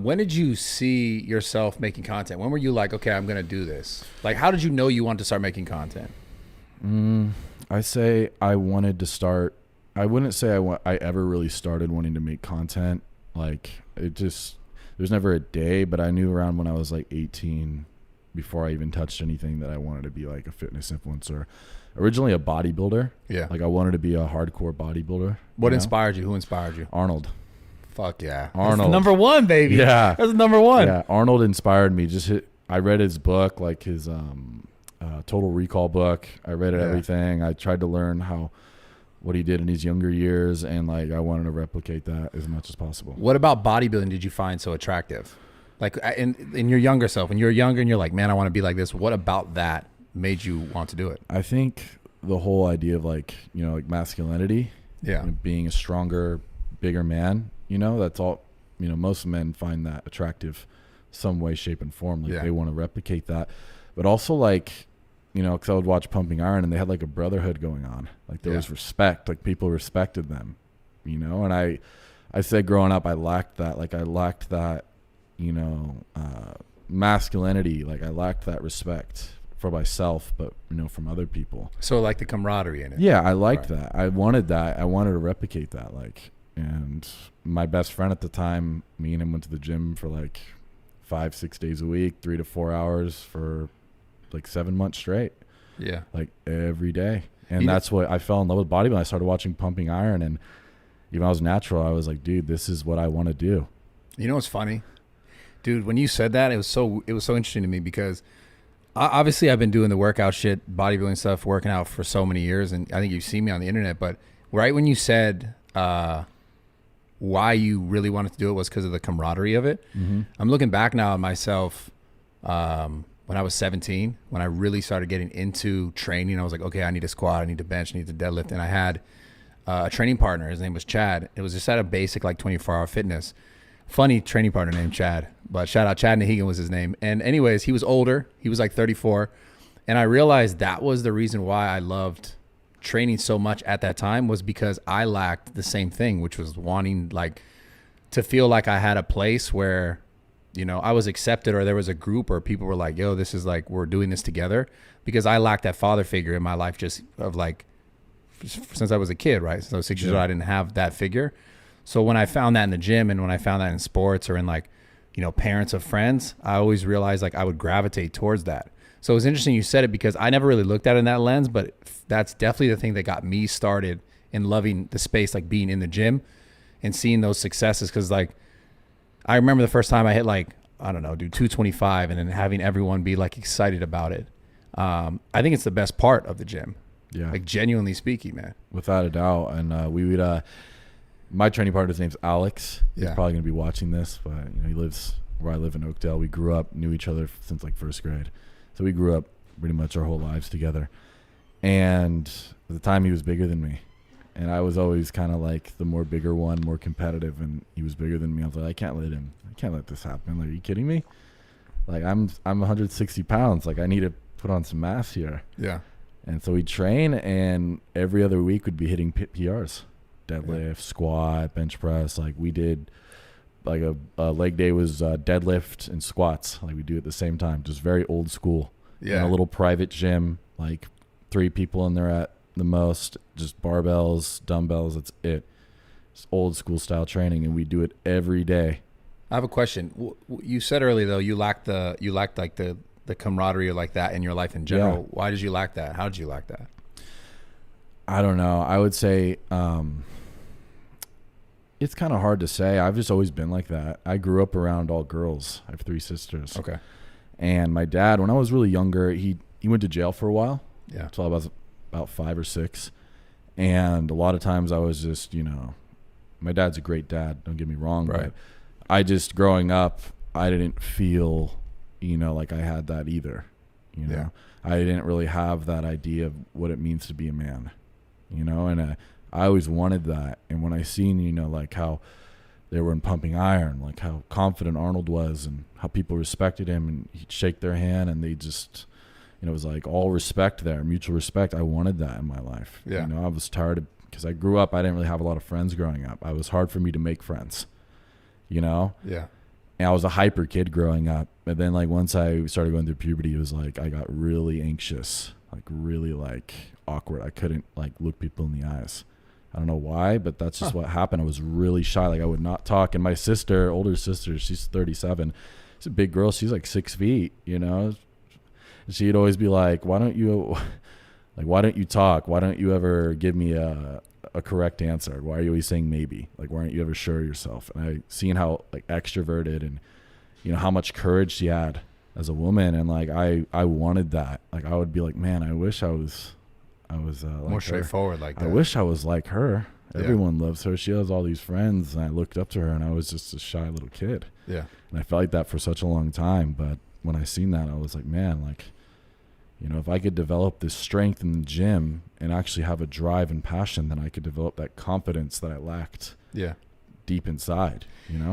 When did you see yourself making content? When were you like, okay, I'm going to do this? Like, how did you know you wanted to start making content? I say I wanted to start. I wouldn't say I ever really started wanting to make content. Like, there's never a day, but I knew around when I was like 18, before I even touched anything, that I wanted to be like a fitness influencer. Originally a bodybuilder. Yeah. Like, I wanted to be a hardcore bodybuilder. What inspired you? Who inspired you? Arnold. Fuck yeah. Arnold. That's #1, baby. Yeah. That's #1. Yeah. Arnold inspired me. I read his book, like his Total Recall book. I read it, everything. I tried to learn what he did in his younger years, and like I wanted to replicate that as much as possible. What about bodybuilding did you find so attractive? Like in your younger self, when you're younger and you're like, man, I want to be like this. What about that made you want to do it? I think the whole idea of like masculinity, being a stronger, bigger man, that's all, most men find that attractive some way, shape, and form. Like they want to replicate that. But also like, because I would watch Pumping Iron and they had like a brotherhood going on. Like there was respect, like people respected them, and I said growing up, I lacked that. Like I lacked that, masculinity. Like I lacked that respect for myself, but from other people. So like the camaraderie in it. Yeah, I liked that. I wanted that. I wanted to replicate that. Like, and my best friend at the time, me and him went to the gym for like 5-6 days a week, 3 to 4 hours for like 7 months straight. Yeah, like every day. And that's what I fell in love with bodybuilding. I started watching Pumping Iron, and even though I was natural, I was like, dude, this is what I want to do. You know what's funny, dude? When you said that, it was so interesting to me because obviously I've been doing the workout shit, bodybuilding stuff, working out for so many years, and I think you've seen me on the internet. But right when you said why you really wanted to do it was because of the camaraderie of it. Mm-hmm. I'm looking back now at myself when I was 17, when I really started getting into training. I was like, okay, I need a squat, I need to bench, I need to deadlift. And I had a training partner. His name was Chad. It was just at a basic like 24-hour fitness. Funny training partner named Chad, but shout out, Chad Nahigan was his name. And anyways, he was older. He was like 34. And I realized that was the reason why I loved training so much at that time, was because I lacked the same thing, which was wanting like to feel like I had a place where, I was accepted, or there was a group or people were like, yo, this is like, we're doing this together, because I lacked that father figure in my life, just of like, since I was a kid, right? Since I was 6 years old, I didn't have that figure. So when I found that in the gym, and when I found that in sports, or in like, parents of friends, I always realized like I would gravitate towards that. So it was interesting you said it, because I never really looked at it in that lens, but that's definitely the thing that got me started in loving the space, like being in the gym and seeing those successes. Cause like, I remember the first time I hit like, I don't know, dude, 225, and then having everyone be like excited about it. I think it's the best part of the gym. Yeah. Like genuinely speaking, man. Without a doubt. And we would, my training partner's name's Alex. He's probably going to be watching this, but he lives where I live in Oakdale. We grew up, knew each other since like first grade. So we grew up pretty much our whole lives together. And at the time he was bigger than me. And I was always kind of like the more bigger one, more competitive, and he was bigger than me. I was like, I can't let this happen. Like, are you kidding me? Like, I'm 160 pounds. Like, I need to put on some mass here. Yeah. And so we'd train, and every other week we'd be hitting PRs, deadlift, squat, bench press. Like, we did like a leg day was deadlift and squats. Like, we do it at the same time, just very old school. Yeah. In a little private gym, like 3 people in there at the most, just barbells, dumbbells. That's it. It's old school style training, and we do it every day. I have a question. You said earlier though you lacked like the camaraderie or like that in your life in general. Yeah. Why did you lack that? How did you lack that? I don't know. I would say it's kind of hard to say. I've just always been like that. I grew up around all girls. I have 3 sisters. Okay. And my dad, when I was really younger, he went to jail for a while. Yeah. Until I was about 5 or 6. And a lot of times I was just, my dad's a great dad, don't get me wrong, right. But I just, growing up, I didn't feel, like I had that either. Yeah. I didn't really have that idea of what it means to be a man, and I always wanted that. And when I seen, like how they were in Pumping Iron, like how confident Arnold was and how people respected him, and he'd shake their hand and they just, it was like all respect there, mutual respect. I wanted that in my life. Yeah. I was tired of, because I grew up, I didn't really have a lot of friends growing up. It was hard for me to make friends, Yeah. And I was a hyper kid growing up. And then like once I started going through puberty, it was like I got really anxious, like really like awkward. I couldn't like look people in the eyes. I don't know why, but that's just what happened. I was really shy. Like I would not talk. And my sister, older sister, she's 37. She's a big girl. She's like 6 feet, you know. She'd always be like, why don't you talk? Why don't you ever give me a correct answer? Why are you always saying maybe? Like, why aren't you ever sure of yourself? And I seen how like extroverted and, you know, how much courage she had as a woman. And like, I wanted that. Like, I would be like, man, I wish I was like more straightforward like that. I wish I was like her. Yeah. Everyone loves her. She has all these friends, and I looked up to her, and I was just a shy little kid. Yeah. And I felt like that for such a long time. But when I seen that, I was like, man, like, you know, if I could develop this strength in the gym and actually have a drive and passion, then I could develop that confidence that I lacked deep inside, you know?